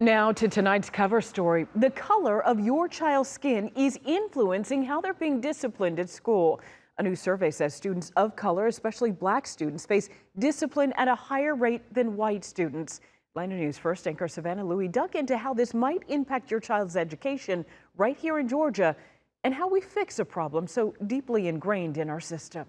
Now to tonight's cover story. The color of your child's skin is influencing how they're being disciplined at school. A new survey says students of color, especially black students, face discipline at a higher rate than white students. Atlanta News First anchor Savannah Louie dug into how this might impact your child's education right here in Georgia and how we fix a problem so deeply ingrained in our system.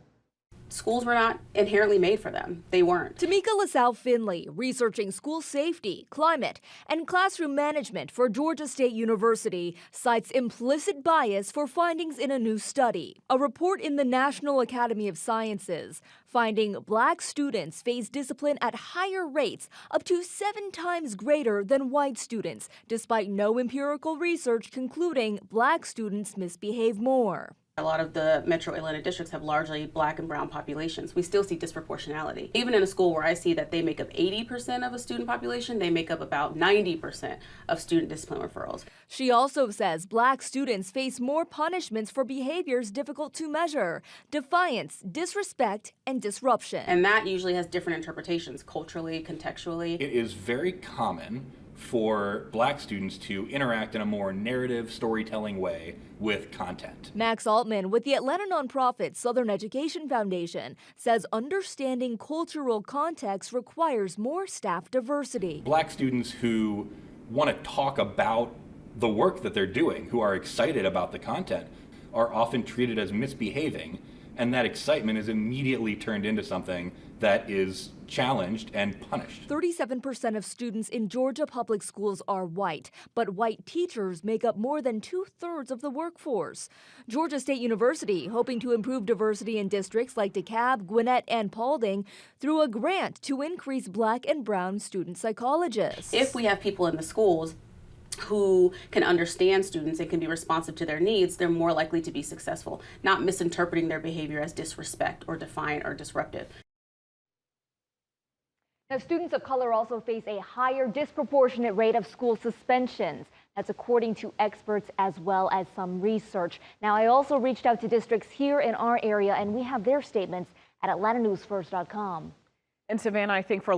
Schools were not inherently made for them. They weren't. Tamika LaSalle Finley, researching school safety, climate, and classroom management for Georgia State University, cites implicit bias for findings in a new study. A report in the National Academy of Sciences finding black students face discipline at higher rates, up to 7 times greater than white students, despite no empirical research concluding black students misbehave more. A lot of the metro Atlanta districts have largely black and brown populations. We still see disproportionality. Even in a school where I see that they make up 80% of a student population, they make up about 90% of student discipline referrals. She also says black students face more punishments for behaviors difficult to measure: defiance, disrespect, and disruption. And that usually has different interpretations culturally, contextually. It is very common for black students to interact in a more narrative storytelling way with content. Max Altman with the Atlanta nonprofit Southern Education Foundation says understanding cultural context requires more staff diversity. Black students who want to talk about the work that they're doing, who are excited about the content, are often treated as misbehaving, and that excitement is immediately turned into something that is challenged and punished. 37% of students in Georgia public schools are white, but white teachers make up more than 2/3 of the workforce. Georgia State University hoping to improve diversity in districts like DeKalb, Gwinnett, and Paulding through a grant to increase black and brown student psychologists. If we have people in the schools who can understand students and can be responsive to their needs, they're more likely to be successful, not misinterpreting their behavior as disrespect or defiant or disruptive. Now, students of color also face a higher disproportionate rate of school suspensions. That's according to experts as well as some research. Now, I also reached out to districts here in our area, and we have their statements at AtlantaNewsFirst.com. And Savannah, I think for